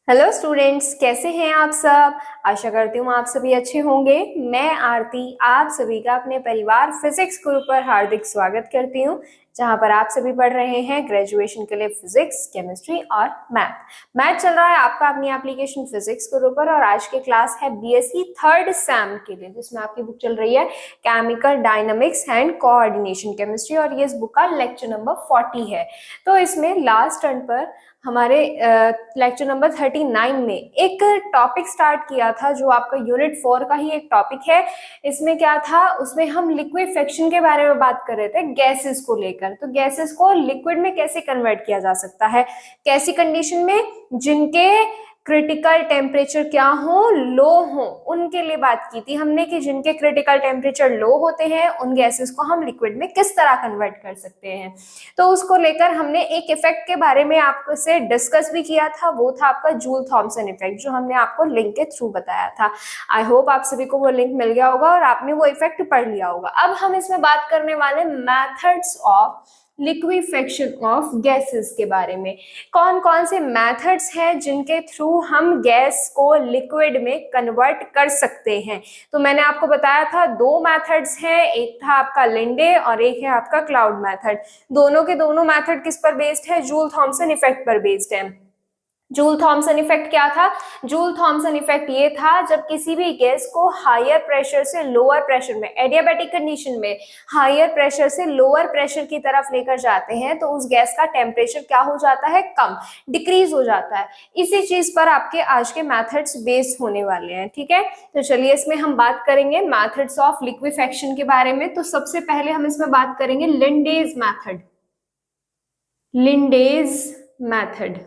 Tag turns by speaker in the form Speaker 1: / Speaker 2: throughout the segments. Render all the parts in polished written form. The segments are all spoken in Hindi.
Speaker 1: हेलो स्टूडेंट्स, कैसे हैं आप सब। आशा करती हूँ आप सभी अच्छे होंगे। मैं आरती आप सभी का अपने परिवार फिजिक्स ग्रुप पर हार्दिक स्वागत करती हूँ, जहाँ पर आप सभी पढ़ रहे हैं ग्रेजुएशन के लिए फिजिक्स, केमिस्ट्री और मैथ चल रहा है आपका अपनी एप्लीकेशन फिजिक्स ग्रुप पर। और आज की क्लास है बीएससी थर्ड सेम के लिए, जिसमें आपकी बुक चल रही है chemical dynamics and coordination chemistry, और ये इस बुक का लेक्चर नंबर 40 है। तो इसमें लास्ट टर्न पर हमारे लेक्चर नंबर 39 में एक टॉपिक स्टार्ट किया था, जो आपका यूनिट 4 का ही एक टॉपिक है। इसमें क्या था, उसमें हम लिक्विफेक्शन के बारे में बात कर रहे थे, गैसेस को लेकर। तो गैसेस को लिक्विड में कैसे कन्वर्ट किया जा सकता है, कैसी कंडीशन में, जिनके क्रिटिकल टेम्परेचर क्या हो, लो हो, उनके लिए बात की थी हमने कि जिनके क्रिटिकल टेम्परेचर लो होते हैं उन गैसेस को हम लिक्विड में किस तरह कन्वर्ट कर सकते हैं। तो उसको लेकर हमने एक इफेक्ट के बारे में आपसे डिस्कस भी किया था, वो था आपका जूल थॉमसन इफेक्ट, जो हमने आपको लिंक के थ्रू बताया था। आई होप आप सभी को वो लिंक मिल गया होगा और आपने वो इफेक्ट पढ़ लिया होगा। अब हम इसमें बात करने वाले methods of liquefaction of gases के बारे में। कौन कौन से मेथड्स हैं जिनके थ्रू हम गैस को लिक्विड में कन्वर्ट कर सकते हैं। तो मैंने आपको बताया था दो मेथड्स हैं, एक था आपका लिंडे और एक है आपका क्लाउड मेथड। दोनों के दोनों मेथड किस पर बेस्ड है, जूल थॉमसन इफेक्ट पर बेस्ड है। जूल थॉमसन इफेक्ट क्या था, जूल थॉमसन इफेक्ट ये था जब किसी भी गैस को हायर प्रेशर से लोअर प्रेशर में, एडियाबैटिक कंडीशन में हायर प्रेशर से लोअर प्रेशर की तरफ लेकर जाते हैं, तो उस गैस का टेम्परेचर क्या हो जाता है, कम, डिक्रीज हो जाता है। इसी चीज पर आपके आज के मेथड्स बेस्ड होने वाले हैं, ठीक है। तो चलिए इसमें हम बात करेंगे मेथड्स ऑफ लिक्विफेक्शन के बारे में। तो सबसे पहले हम इसमें बात करेंगे लिंडेज मैथड। लिंडेज मैथड,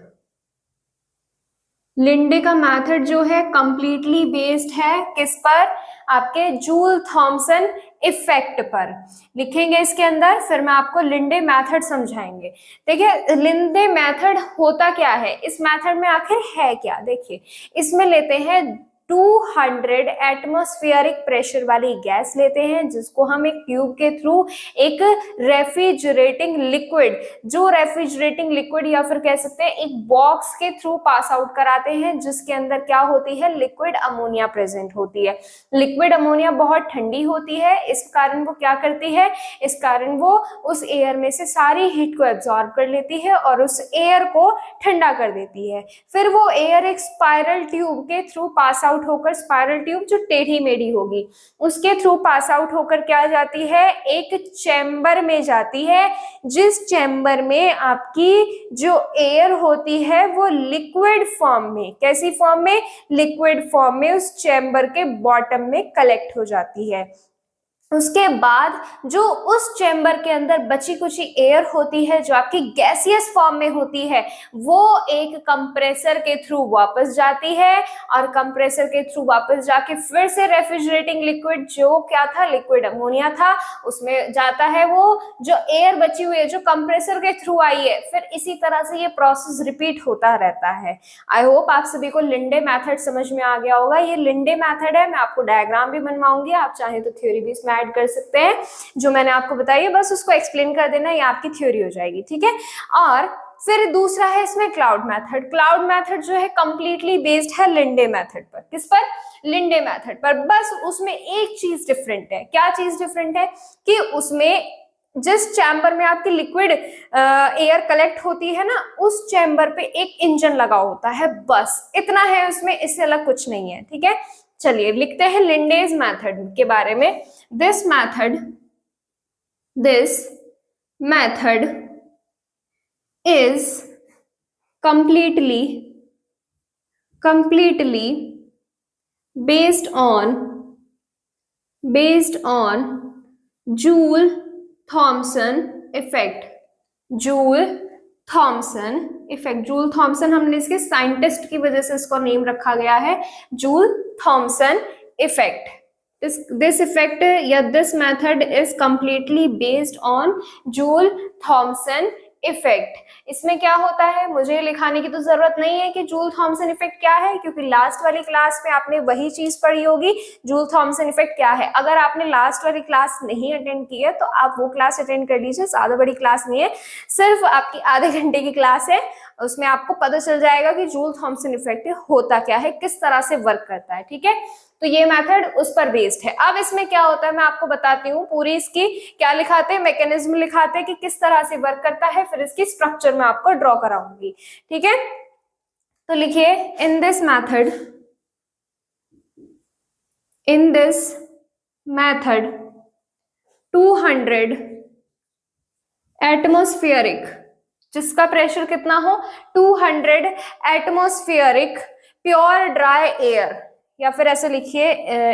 Speaker 1: लिंडे का मेथड जो है कंप्लीटली बेस्ड है किस पर, आपके जूल थॉमसन इफेक्ट पर। लिखेंगे इसके अंदर, फिर मैं आपको लिंडे मेथड समझाएंगे। देखिए लिंडे मेथड होता क्या है, इस मेथड में आखिर है क्या। देखिए इसमें लेते हैं 200 एटमॉस्फेरिक प्रेशर वाली गैस लेते हैं, जिसको हम एक ट्यूब के थ्रू एक रेफ्रिजरेटिंग लिक्विड, जो रेफ्रिजरेटिंग लिक्विड या फिर कह सकते हैं एक बॉक्स के थ्रू पास आउट कराते हैं, जिसके अंदर क्या होती है, लिक्विड अमोनिया प्रेजेंट होती है। लिक्विड अमोनिया बहुत ठंडी होती है, इस कारण वो क्या करती है, इस कारण वो उस एयर में से सारी हीट को एब्जॉर्ब कर लेती है और उस एयर को ठंडा कर देती है। फिर वो एयर एक स्पाइरल ट्यूब के थ्रू पास आउट होकर, स्पाइरल ट्यूब जो टेढ़ी मेढ़ी होगी, उसके थ्रू पास आउट होकर क्या जाती है, एक चैम्बर में जाती है, जिस चैम्बर में आपकी जो एयर होती है वो लिक्विड फॉर्म में, कैसी फॉर्म में, लिक्विड फॉर्म में उस चैम्बर के बॉटम में कलेक्ट हो जाती है। उसके बाद जो उस चैम्बर के अंदर बची कुची एयर होती है, जो आपकी गैसियस फॉर्म में होती है, वो एक कंप्रेसर के थ्रू वापस जाती है, और कंप्रेसर के थ्रू वापस जाके फिर से रेफ्रिजरेटिंग लिक्विड, जो क्या था, लिक्विड अमोनिया था, उसमें जाता है। वो जो एयर बची हुई है जो कंप्रेसर के थ्रू आई है, फिर इसी तरह से ये प्रोसेस रिपीट होता रहता है। आई होप आप सभी को लिंडे मेथड समझ में आ गया होगा। ये लिंडे मेथड है, मैं आपको डायग्राम भी बनवाऊंगी, आप चाहें तो थ्योरी भी इसमें ऐड कर सकते हैं। जो मैंने आपको बताई है बस उसको एक्सप्लेन कर देना, ये आपकी थ्योरी हो जाएगी, ठीक है। और फिर दूसरा है इसमें क्लाउड मेथड। क्लाउड मेथड जो है कंप्लीटली बेस्ड है लिंडे मेथड पर। किस पर, लिंडे मेथड पर। बस उसमें एक चीज डिफरेंट है। क्या चीज डिफरेंट है, कि उसमें जिस चैम्बर में आपकी लिक्विड एयर कलेक्ट होती है ना, उस चैम्बर पे एक इंजन लगा होता है, बस इतना है उसमें, इससे अलग कुछ नहीं है, ठीक है। चलिए लिखते हैं लिंडेज मेथड के बारे में। This method is completely based on Joule Thomson effect। Joule Thomson हमने इसके साइंटिस्ट की वजह से इसको नेम रखा गया है, Joule Thomson effect. This effect या this method is completely based on Joule Thomson effect. इसमें क्या होता है, मुझे लिखाने की तो जरूरत नहीं है कि जूल थॉमसन इफेक्ट क्या है, क्योंकि लास्ट वाली क्लास में आपने वही चीज पढ़ी होगी, जूल थॉमसन इफेक्ट क्या है। अगर आपने लास्ट वाली क्लास नहीं अटेंड की है तो आप वो क्लास अटेंड कर लीजिए, ज्यादा बड़ी क्लास नहीं है, सिर्फ आपकी आधे घंटे की क्लास है, उसमें आपको पता चल जाएगा कि जूल थॉमसन इफेक्ट होता क्या है, किस तरह से वर्क करता है। ठीक है, तो ये मेथड उस पर बेस्ड है। अब इसमें क्या होता है मैं आपको बताती हूँ, पूरी इसकी क्या लिखाते हैं, मैकेनिज्म लिखाते हैं कि किस तरह से वर्क करता है, फिर इसकी स्ट्रक्चर में आपको ड्रॉ कराऊंगी। ठीक है, तो लिखिए, इन दिस मैथड 200 एटमॉस्फेरिक, जिसका प्रेशर कितना हो 200 एटमॉस्फेरिक प्योर ड्राई एयर, या फिर ऐसे लिखिए,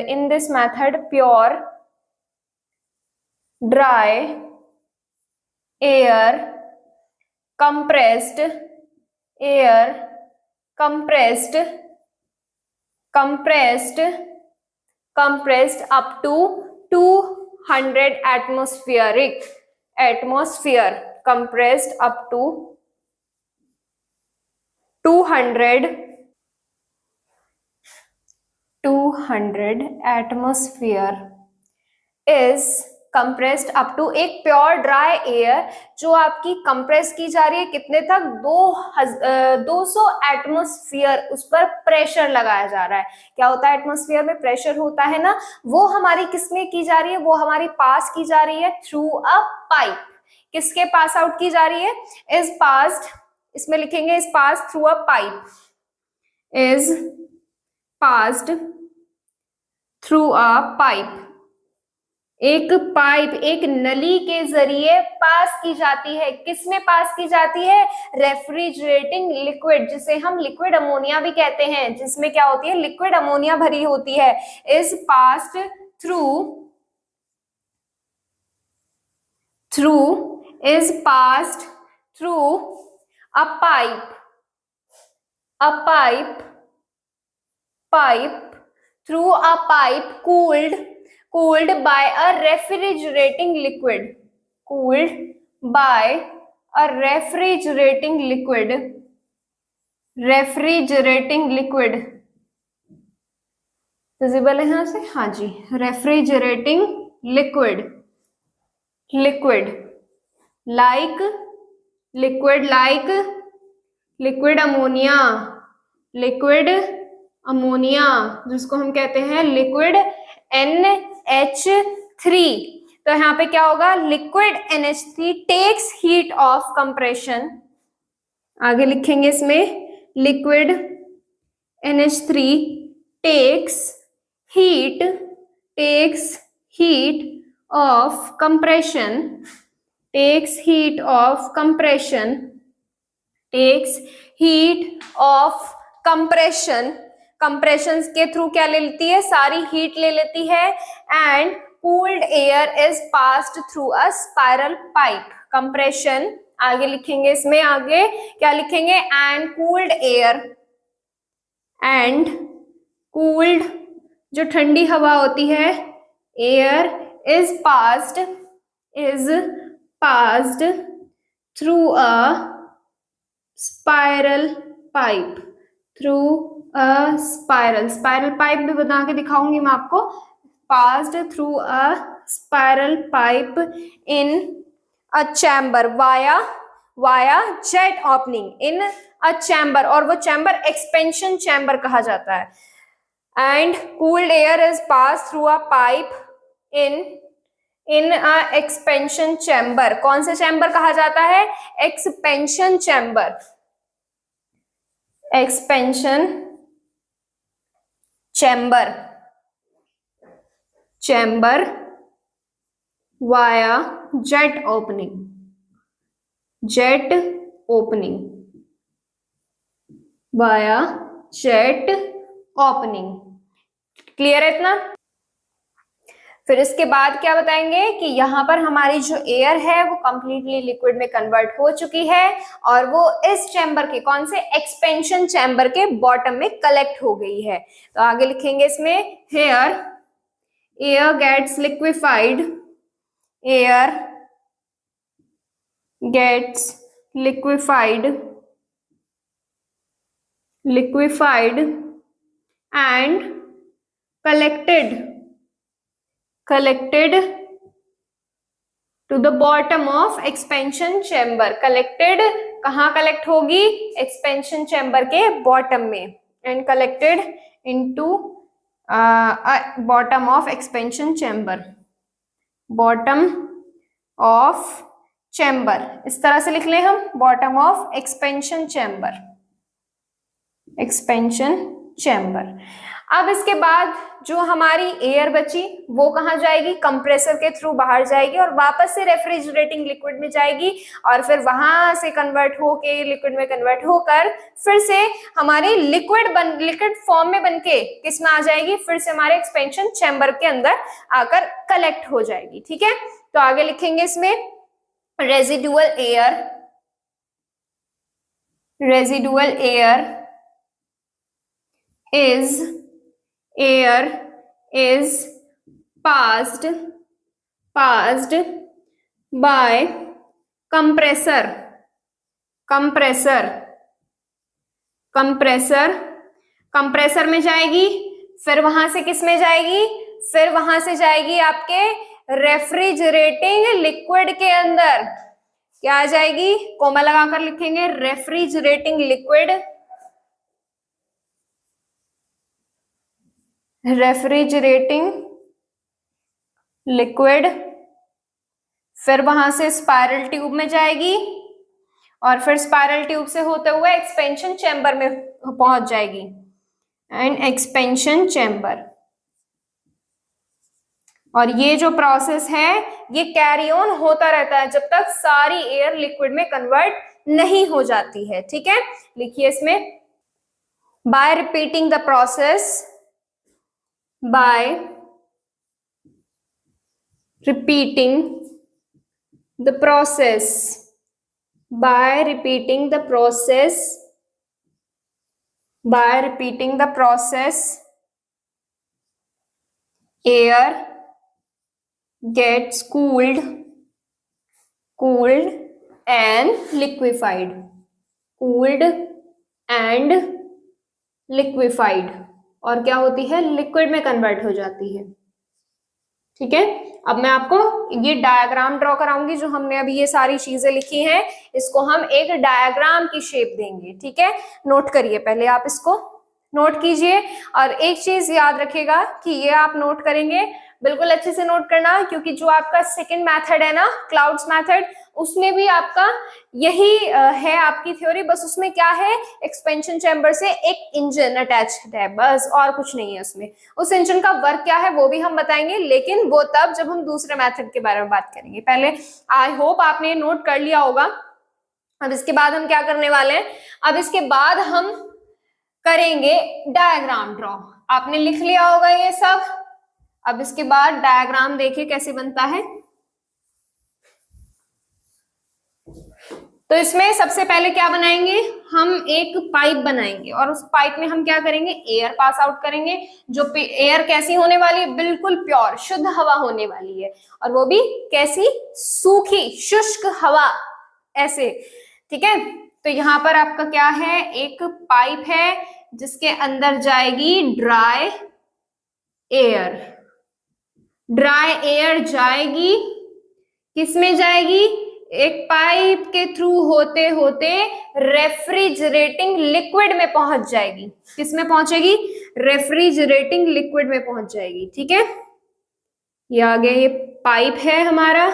Speaker 1: in this method pure dry air compressed up to 200 atmosphere, compressed up to 200 atmosphere is compressed up to, एक प्योर ड्राई एयर जो आपकी कंप्रेस की जा रही है कितने तक, 200 एटमॉस्फेयर, उस पर प्रेशर लगाया जा रहा है। क्या होता है एटमॉस्फेयर में, प्रेशर होता है ना, वो हमारी किसमें की जा रही है, वो हमारी पास की जा रही है थ्रू अ पाइप। किसके पास आउट की जा रही है, इज पास्ड, इसमें लिखेंगे is pass through a pipe, is passed through a pipe, एक पाइप, एक नली के जरिए पास की जाती है। किसमें पास की जाती है, रेफ्रिजरेटिंग लिक्विड, जिसे हम लिक्विड अमोनिया भी कहते हैं, जिसमें क्या होती है, लिक्विड अमोनिया भरी होती है, is passed is passed through a pipe through a pipe cooled by a refrigerating liquid, visible है यहाँ से, हाँ जी, refrigerating liquid like liquid ammonia, जिसको हम कहते हैं लिक्विड NH3। तो यहाँ पे क्या होगा, liquid NH3 takes heat of compression, आगे लिखेंगे इसमें, liquid NH3 takes heat of compression, compression के थ्रू क्या ले लेती है, सारी हीट ले लेती है, and cooled air is passed through a spiral pipe. Compression, आगे लिखेंगे इसमें, आगे क्या लिखेंगे, एंड कूल्ड जो ठंडी हवा होती है, air is passed through a spiral pipe, spiral pipe भी बना के दिखाऊंगी मैं आपको, passed through a spiral pipe in a chamber via jet opening in a chamber, और वो चैम्बर एक्सपेंशन चैम्बर कहा जाता है, and cooled air is pass through a pipe in a expansion chamber. कौन से चैम्बर कहा जाता है, expansion chamber via jet opening. Clear है इतना। फिर इसके बाद क्या बताएंगे कि यहाँ पर हमारी जो एयर है वो कंप्लीटली लिक्विड में कन्वर्ट हो चुकी है, और वो इस चैम्बर के, कौन से, एक्सपेंशन चैम्बर के बॉटम में कलेक्ट हो गई है। तो आगे लिखेंगे इसमें, here air gets liquefied liquefied and collected to the bottom of expansion chamber. collected कहाँ कलेक्ट होगी? एक्सपेंशन चैम्बर के बॉटम में, and collected into bottom of expansion chamber, bottom of chamber, इस तरह से लिख लें हम, bottom of expansion chamber, expansion chamber. अब इसके बाद जो हमारी एयर बची वो कहाँ जाएगी? कंप्रेसर के थ्रू बाहर जाएगी और वापस से रेफ्रिजरेटिंग लिक्विड में जाएगी और फिर वहां से कन्वर्ट होके लिक्विड में कन्वर्ट होकर फिर से हमारी लिक्विड फॉर्म में बनके किस में आ जाएगी? फिर से हमारे एक्सपेंशन चैम्बर के अंदर आकर कलेक्ट हो जाएगी। ठीक है, तो आगे लिखेंगे इसमें residual air is passed by compressor में जाएगी, फिर वहां से किस में जाएगी? फिर वहां से जाएगी आपके रेफ्रिजरेटिंग लिक्विड के अंदर। क्या आ जाएगी? कोमा लगाकर लिखेंगे, रेफ्रिजरेटिंग लिक्विड, फिर वहां से स्पाइरल ट्यूब में जाएगी और फिर स्पाइरल ट्यूब से होते हुए एक्सपेंशन चैम्बर में पहुंच जाएगी, एंड एक्सपेंशन चैम्बर। और ये जो प्रोसेस है ये कैरी ऑन होता रहता है जब तक सारी एयर लिक्विड में कन्वर्ट नहीं हो जाती है। ठीक है, लिखिए इसमें, bye repeating the process, by repeating the process, air gets cooled and liquefied, और क्या होती है? लिक्विड में कन्वर्ट हो जाती है। ठीक है, अब मैं आपको ये डायग्राम ड्रॉ कराऊंगी, जो हमने अभी ये सारी चीजें लिखी हैं इसको हम एक डायग्राम की शेप देंगे। ठीक है, नोट करिए, पहले आप इसको नोट कीजिए और एक चीज याद रखिएगा कि ये आप नोट करेंगे, बिल्कुल अच्छे से नोट करना, क्योंकि जो आपका सेकंड मेथड है ना, क्लाउड्स मेथड, उसमें भी आपका यही है आपकी थ्योरी, बस उसमें क्या है? एक्सपेंशन चैम्बर से एक इंजन अटैच्ड है, बस और कुछ नहीं है उसमें। उस इंजन का वर्क क्या है वो भी हम बताएंगे, लेकिन वो तब जब हम दूसरे मेथड के बारे में बात करेंगे। पहले आई होप आपने नोट कर लिया होगा। अब इसके बाद हम क्या करने वाले हैं? अब इसके बाद हम करेंगे डायग्राम ड्रॉ। आपने लिख लिया होगा ये सब। अब इसके बाद डायग्राम देखिए कैसे बनता है। तो इसमें सबसे पहले क्या बनाएंगे? हम एक पाइप बनाएंगे और उस पाइप में हम क्या करेंगे? एयर पास आउट करेंगे। जो एयर कैसी होने वाली है? बिल्कुल प्योर, शुद्ध हवा होने वाली है, और वो भी कैसी? सूखी, शुष्क हवा, ऐसे। ठीक है, तो यहाँ पर आपका क्या है? एक पाइप है जिसके अंदर जाएगी ड्राई एयर जाएगी। किसमें जाएगी? एक पाइप के थ्रू होते होते रेफ्रिजरेटिंग लिक्विड में पहुंच जाएगी। किसमें पहुंचेगी? रेफ्रिजरेटिंग लिक्विड में पहुंच जाएगी। ठीक है, ये आगे ये पाइप है हमारा,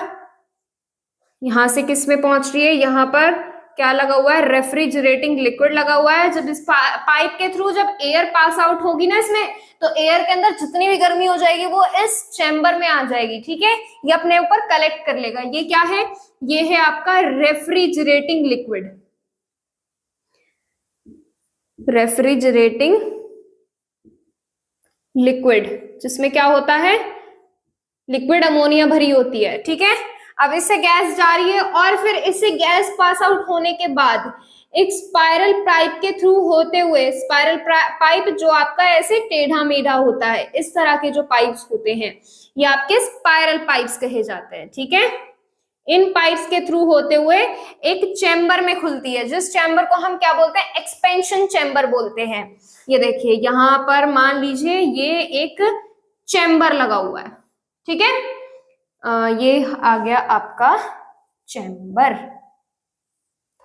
Speaker 1: यहां से किस में पहुंच रही है? यहाँ पर क्या लगा हुआ है? रेफ्रिजरेटिंग लिक्विड लगा हुआ है। जब इस पाइप के थ्रू जब एयर पास आउट होगी ना इसमें, तो एयर के अंदर जितनी भी गर्मी हो जाएगी वो इस चैम्बर में आ जाएगी। ठीक है, ये अपने ऊपर कलेक्ट कर लेगा। ये क्या है? ये है आपका रेफ्रिजरेटिंग लिक्विड, जिसमें क्या होता है? लिक्विड अमोनिया भरी होती है। ठीक है, अब इससे गैस जा रही है और फिर इससे गैस पास आउट होने के बाद एक स्पाइरल पाइप के थ्रू होते हुए, स्पाइरल पाइप जो आपका ऐसे टेढ़ा मेढ़ा होता है, इस तरह के जो पाइप्स होते हैं ये आपके स्पाइरल पाइप्स कहे जाते हैं। ठीक है, इन पाइप्स के थ्रू होते हुए एक चैम्बर में खुलती है, जिस चैम्बर को हम क्या बोलते हैं, एक्सपेंशन चैम्बर बोलते हैं। ये देखिए यहां पर मान लीजिए ये एक चैम्बर लगा हुआ है, ठीक है। ये आ गया आपका चैम्बर,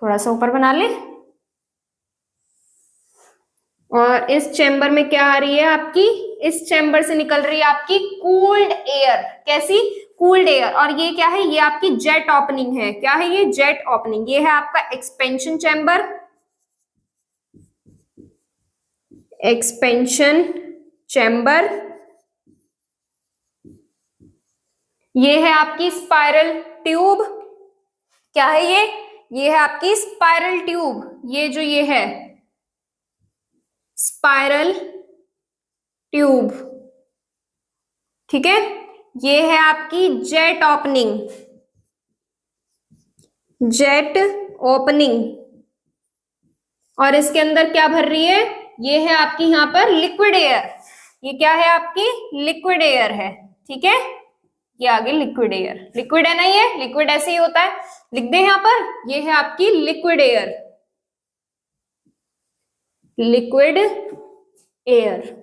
Speaker 1: थोड़ा सा ऊपर बना ले। और इस चैम्बर में क्या आ रही है आपकी, इस चैम्बर से निकल रही है आपकी कूल्ड एयर। कैसी, कूल्ड एयर। और ये क्या है, ये आपकी जेट ओपनिंग है। क्या है ये, जेट ओपनिंग। ये है आपका एक्सपेंशन चैम्बर, एक्सपेंशन चैम्बर। ये है आपकी स्पाइरल ट्यूब। क्या है ये है आपकी स्पाइरल ट्यूब। ये जो ये है स्पाइरल ट्यूब, ठीक है। ये है आपकी जेट ओपनिंग, जेट ओपनिंग। और इसके अंदर क्या भर रही है, ये है आपकी यहां पर लिक्विड एयर। ये क्या है आपकी, लिक्विड एयर है, ठीक है। ये आगे लिक्विड एयर, लिक्विड है ना, ये लिक्विड ऐसे ही होता है, लिख दे यहां पर। ये है आपकी liquid air, liquid air.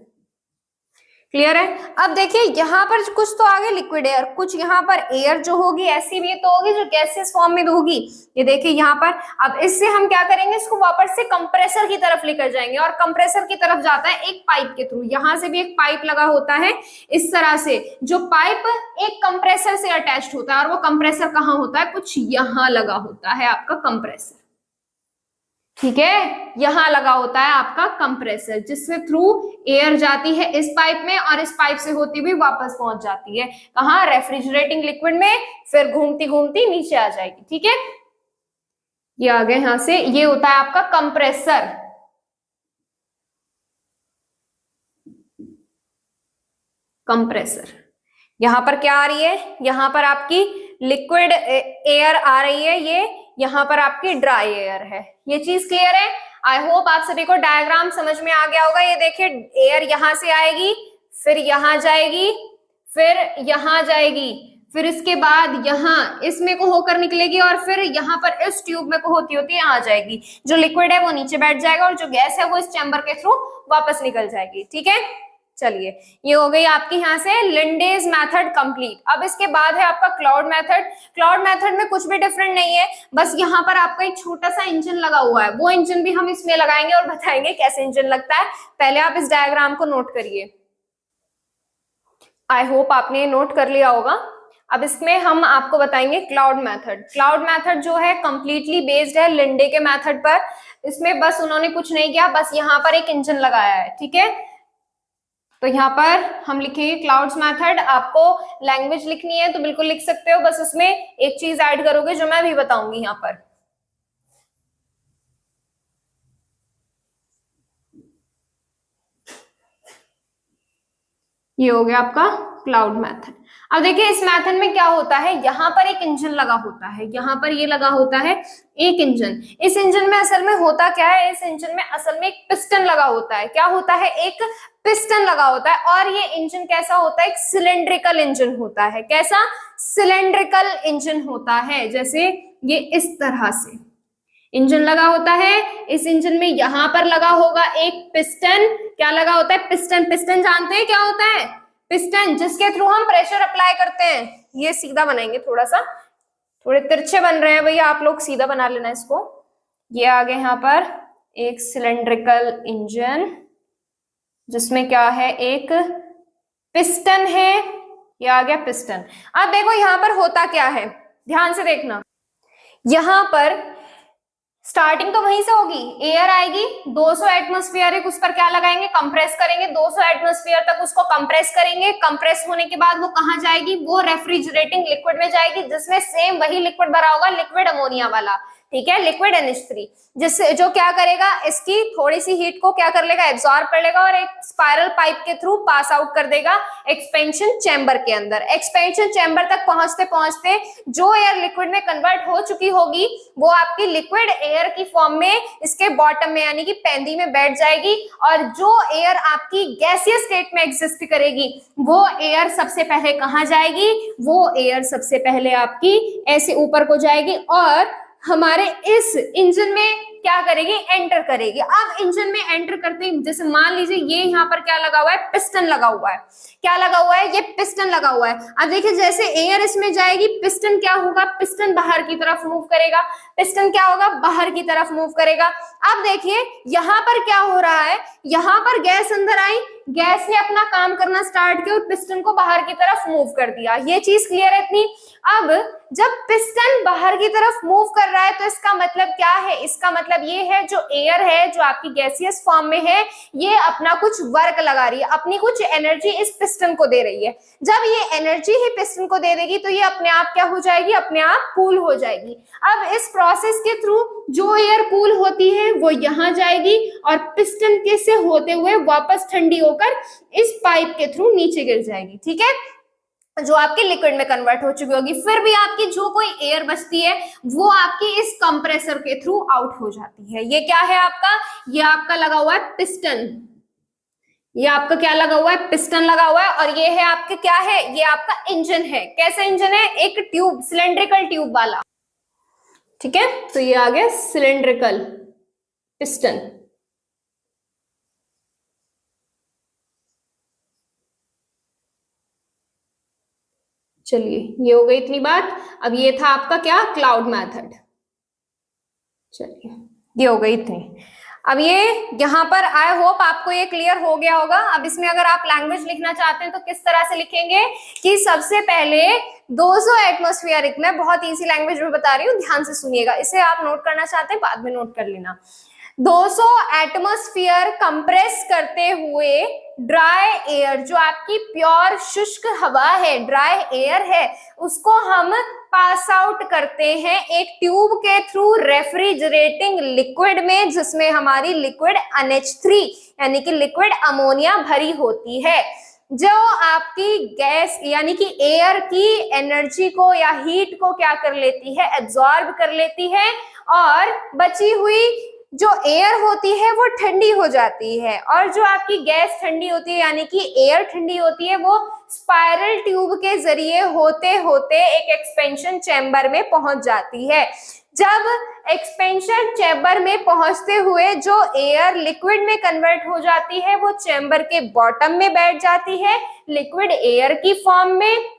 Speaker 1: Clear है। अब देखिए यहां पर कुछ तो आगे लिक्विड एयर, कुछ यहां पर एयर जो होगी ऐसी भी तो होगी जो गैसियस फॉर्म में होगी। ये देखिए यहां पर। अब इससे हम क्या करेंगे, इसको वापस से कंप्रेसर की तरफ लेकर जाएंगे, और कंप्रेसर की तरफ जाता है एक पाइप के थ्रू। यहां से भी एक पाइप लगा होता है इस तरह से, जो पाइप एक कंप्रेसर से अटैच्ड होता है। और वो कंप्रेसर कहाँ होता है, कुछ यहां लगा होता है आपका कंप्रेसर, ठीक है। यहां लगा होता है आपका कंप्रेसर, जिससे थ्रू एयर जाती है इस पाइप में, और इस पाइप से होती हुई वापस पहुंच जाती है कहां, रेफ्रिजरेटिंग लिक्विड में, फिर घूमती घूमती नीचे आ जाएगी, ठीक है। ये आ गए यहां से, ये होता है आपका कंप्रेसर। कंप्रेसर यहां पर क्या आ रही है, यहां पर आपकी लिक्विड एयर आ रही है, ये यहां पर आपकी ड्राई एयर है। ये चीज क्लियर है। आई होप आप सभी को डायग्राम समझ में आ गया होगा। ये देखिए एयर यहां से आएगी, फिर यहां जाएगी, फिर यहां जाएगी, फिर इसके बाद यहां इसमें को होकर निकलेगी, और फिर यहां पर इस ट्यूब में को होती होती यहां जाएगी। जो लिक्विड है वो नीचे बैठ जाएगा, और जो गैस है वो इस चैम्बर के थ्रू वापस निकल जाएगी, ठीक है। चलिए ये हो गई आपकी यहां से लिंडेज मेथड कंप्लीट। अब इसके बाद है आपका क्लाउड मेथड। क्लाउड मेथड में कुछ भी डिफरेंट नहीं है, बस यहां पर आपका एक छोटा सा इंजन लगा हुआ है। वो इंजन भी हम इसमें लगाएंगे और बताएंगे कैसे इंजन लगता है। पहले आप इस डायग्राम को नोट करिए। आई होप आपने नोट कर लिया होगा। अब इसमें हम आपको बताएंगे क्लाउड मेथड। क्लाउड मेथड जो है कंप्लीटली बेस्ड है लिंडे के मेथड पर। इसमें बस उन्होंने कुछ नहीं किया, बस यहाँ पर एक इंजन लगाया है, ठीक है। तो यहाँ पर हम लिखेंगे क्लाउड्स मेथड। आपको लैंग्वेज लिखनी है तो बिल्कुल लिख सकते हो, बस उसमें एक चीज ऐड करोगे जो मैं अभी बताऊंगी यहाँ पर। ये हो गया आपका क्लाउड मेथड। अब देखिए इस मेथड में क्या होता है, यहाँ पर एक इंजन लगा होता है, यहाँ पर ये लगा होता है एक इंजन। इस इंजन में असल में होता क्या है, इस इंजन में असल में एक पिस्टन लगा होता है। क्या होता है, एक पिस्टन लगा होता है। और ये इंजन कैसा होता है, एक सिलेंड्रिकल इंजन होता है। कैसा, सिलेंड्रिकल इंजन होता है। जैसे ये इस तरह से इंजन लगा होता है। इस इंजन में यहां पर लगा होगा एक पिस्टन। क्या लगा होता है, पिस्टन। पिस्टन जानते हैं क्या होता है, पिस्टन जिसके थ्रू हम प्रेशर अप्लाई करते हैं। ये सीधा बनाएंगे, थोड़ा सा थोड़े तिरछे बन रहे हैं भैया, आप लोग सीधा बना लेना इसको। ये आ गए यहाँ पर एक सिलेंड्रिकल इंजन जिसमें क्या है, एक पिस्टन है। ये आ गया पिस्टन। अब देखो यहाँ पर होता क्या है, ध्यान से देखना। यहां पर स्टार्टिंग तो वहीं से होगी, एयर आएगी, 200 एटमॉस्फेयर है, उस पर क्या लगाएंगे, कंप्रेस करेंगे। 200 एटमॉस्फेयर तक उसको कंप्रेस करेंगे। कंप्रेस होने के बाद वो कहां जाएगी, वो रेफ्रिजरेटिंग लिक्विड में जाएगी, जिसमें सेम वही लिक्विड भरा होगा, लिक्विड अमोनिया वाला, ठीक है, लिक्विड NH3, जिससे जो क्या करेगा, इसकी थोड़ी सी हीट को क्या कर लेगा, एब्जॉर्ब कर लेगा और एक स्पाइरल पाइप के थ्रू पास आउट कर देगा एक्सपेंशन चैम्बर के अंदर। एक्सपेंशन चैम्बर तक पहुंचते पहुंचते जो एयर लिक्विड में कन्वर्ट हो चुकी होगी वो आपकी लिक्विड एयर की फॉर्म में इसके बॉटम में यानी कि पेंदी में बैठ जाएगी, और जो एयर आपकी गैसियस स्टेट में एग्जिस्ट करेगी वो एयर सबसे पहले कहां जाएगी, वो एयर सबसे पहले आपकी ऐसे ऊपर को जाएगी और हमारे इस इंजन में क्या करेगी, एंटर करेगी। अब इंजन में एंटर करते ही जैसे मान लीजिए ये यहाँ पर क्या लगा हुआ है, पिस्टन लगा हुआ है। क्या लगा हुआ है, ये पिस्टन लगा हुआ है। अब देखिए जैसे एयर इसमें जाएगी, पिस्टन क्या होगा, पिस्टन बाहर की तरफ मूव करेगा, पिस्टन क्या होगा, बाहर की तरफ मूव करेगा। अब देखिए यहाँ पर क्या हो रहा है, यहाँ पर गैस अंदर आई, गैस ने अपना काम करना स्टार्ट किया और पिस्टन को बाहर की तरफ मूव कर दिया। ये चीज क्लियर है इतनी। अब जब पिस्टन बाहर की तरफ मूव कर रहा है तो इसका मतलब क्या है, इसका मतलब ये है जो एयर है जो आपकी गैसियस फॉर्म में है ये अपना कुछ वर्क लगा रही है, अपनी कुछ एनर्जी इस पिस्टन को दे रही है। जब ये एनर्जी ही पिस्टन को दे देगी तो ये अपने आप क्या हो जाएगी, अपने आप कूल हो जाएगी। अब इस प्रोसेस के थ्रू जो एयर कूल होती है वो यहाँ जाएगी और पिस्टन के से होते हुए वापस ठंडी होकर इस पाइप के थ्रू नीचे गिर जाएगी। ठीक है, जो आपके लिक्विड में कन्वर्ट हो चुकी होगी। फिर भी आपकी जो कोई एयर बचती है वो आपकी इस कंप्रेसर के थ्रू आउट हो जाती है। ये क्या है आपका, ये आपका लगा हुआ है पिस्टन, ये आपका क्या लगा हुआ है, पिस्टन लगा हुआ है, और ये है आपके क्या है, ये आपका इंजन है। कैसा इंजन है, एक ट्यूब, सिलेंड्रिकल ट्यूब वाला। ठीक है, तो ये आ गया सिलेंड्रिकल पिस्टन। चलिए ये हो गई इतनी बात। अब ये था आपका क्या, क्लाउड मेथड। चलिए ये हो गई इतनी। अब ये यहाँ पर आई होप आपको ये क्लियर हो गया होगा। अब इसमें अगर आप लैंग्वेज लिखना चाहते हैं तो किस तरह से लिखेंगे कि सबसे पहले 200 एटमॉस्फेरिक, मैं बहुत इजी लैंग्वेज में बता रही हूँ, ध्यान से सुनिएगा। इसे आप नोट करना चाहते हैं बाद में नोट कर लेना। 200 एटमॉस्फेयर कंप्रेस करते हुए ड्राई एयर, जो आपकी प्योर शुष्क हवा है, ड्राई एयर है, उसको हम पास आउट करते हैं एक ट्यूब के थ्रू रेफ्रिजरेटिंग लिक्विड में, जिसमें हमारी लिक्विड NH3 यानी कि लिक्विड अमोनिया भरी होती है, जो आपकी गैस यानी कि एयर की एनर्जी को या हीट को क्या कर लेती है, एब्जॉर्ब कर लेती है, और बची हुई जो एयर होती है वो ठंडी हो जाती है। और जो आपकी गैस ठंडी होती है यानी कि एयर ठंडी होती है, वो स्पाइरल ट्यूब के जरिए होते होते एक एक्सपेंशन चैम्बर में पहुंच जाती है। जब एक्सपेंशन चैम्बर में पहुंचते हुए जो एयर लिक्विड में कन्वर्ट हो जाती है वो चैम्बर के बॉटम में बैठ जाती है लिक्विड एयर की फॉर्म में,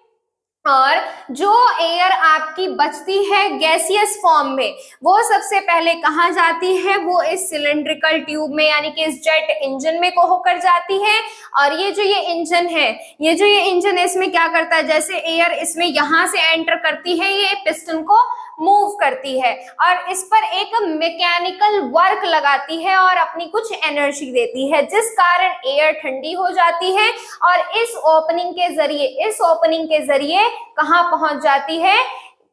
Speaker 1: और जो एयर आपकी बचती है गैसियस फॉर्म में वो सबसे पहले कहाँ जाती है, वो इस सिलेंड्रिकल ट्यूब में यानी कि इस जेट इंजन में को होकर जाती है। और ये जो ये इंजन है, ये जो ये इंजन है, इसमें क्या करता है, जैसे एयर इसमें यहाँ से एंटर करती है, ये पिस्टन को मूव करती है और इस पर एक मैकेनिकल वर्क लगाती है और अपनी कुछ एनर्जी देती है, जिस कारण एयर ठंडी हो जाती है और इस ओपनिंग के जरिए कहां पहुंच जाती है,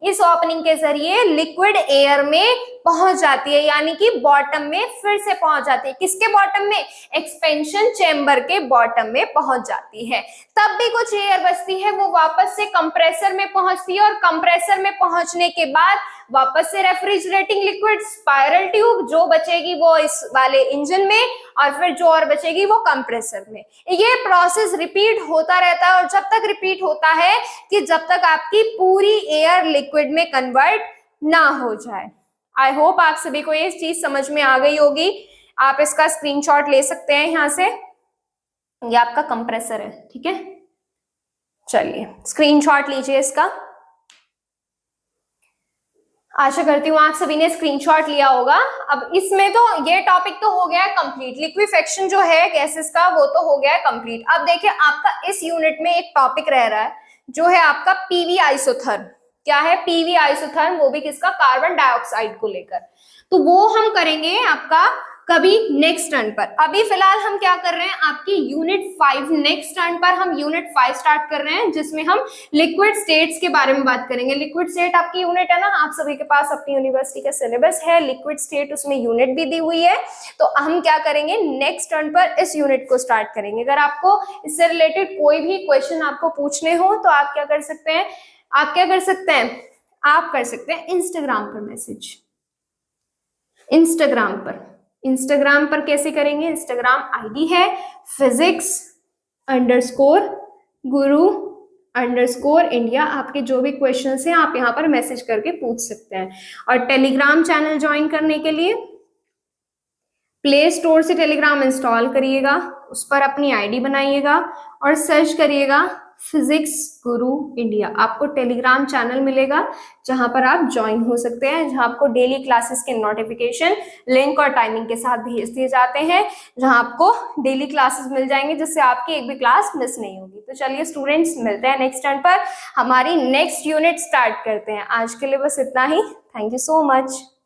Speaker 1: इस ओपनिंग के जरिए लिक्विड एयर में पहुंच जाती है, यानी कि बॉटम में फिर से पहुंच जाती है। किसके बॉटम में, एक्सपेंशन चेंबर के बॉटम में पहुंच जाती है। तब भी कुछ एयर बचती है, वो वापस से कंप्रेसर में पहुंचती है और कंप्रेसर में पहुंचने के बाद वापस से रेफ्रिजरेटिंग लिक्विड स्पाइरल ट्यूब, जो बचेगी वो इस वाले इंजन में और फिर जो और बचेगी वो कंप्रेसर में। ये प्रोसेस रिपीट होता रहता है और जब तक रिपीट होता है कि जब तक आपकी पूरी एयर लिक्विड में कन्वर्ट ना हो जाए। आई होप आप सभी को ये चीज समझ में आ गई होगी। आप इसका स्क्रीनशॉट ले सकते हैं यहाँ से, ये आपका कंप्रेसर है, ठीक है। चलिए स्क्रीनशॉट लीजिए इसका। आशा करती हूँ आप सभी ने स्क्रीनशॉट लिया होगा। अब इसमें तो ये टॉपिक तो हो गया है कंप्लीट, लिक्विफेक्शन जो है गैसेस का वो तो हो गया है कंप्लीट। अब देखिए आपका इस यूनिट में एक टॉपिक रह रहा है जो है आपका पीवी आइसोथर्म। क्या है, पीवी आइसोथर्म, वो भी किसका, कार्बन डाइऑक्साइड को लेकर। तो वो हम करेंगे आपका कभी नेक्स्ट टर्न पर। अभी फिलहाल हम क्या कर रहे हैं, आपकी यूनिट 5 नेक्स्ट टर्न पर हम यूनिट 5 स्टार्ट कर रहे हैं, जिसमें हम लिक्विड स्टेट्स के बारे में बात करेंगे। लिक्विड स्टेट आपकी यूनिट है ना, आप सभी के पास अपनी यूनिवर्सिटी का सिलेबस है, लिक्विड स्टेट उसमें यूनिट भी दी हुई है। तो हम क्या करेंगे, नेक्स्ट टर्न पर इस यूनिट को स्टार्ट करेंगे। अगर आपको इससे रिलेटेड कोई भी क्वेश्चन आपको पूछने हो तो आप क्या कर सकते हैं, आप क्या कर सकते हैं, आप कर सकते हैं इंस्टाग्राम पर मैसेज। इंस्टाग्राम पर कैसे करेंगे, इंस्टाग्राम आईडी है physics_guru_India। आपके जो भी क्वेश्चंस हैं आप यहाँ पर मैसेज करके पूछ सकते हैं। और टेलीग्राम चैनल ज्वाइन करने के लिए प्ले स्टोर से टेलीग्राम इंस्टॉल करिएगा, उस पर अपनी आईडी बनाइएगा और सर्च करिएगा फिजिक्स गुरु इंडिया। आपको टेलीग्राम चैनल मिलेगा जहां पर आप ज्वाइन हो सकते हैं, जहां आपको डेली क्लासेस के नोटिफिकेशन लिंक और टाइमिंग के साथ भेज दिए जाते हैं, जहां आपको डेली क्लासेस मिल जाएंगे जिससे आपकी एक भी क्लास मिस नहीं होगी। तो चलिए स्टूडेंट्स, मिलते हैं नेक्स्ट टर्न पर, हमारी नेक्स्ट यूनिट स्टार्ट करते हैं। आज के लिए बस इतना ही। Thank you so much.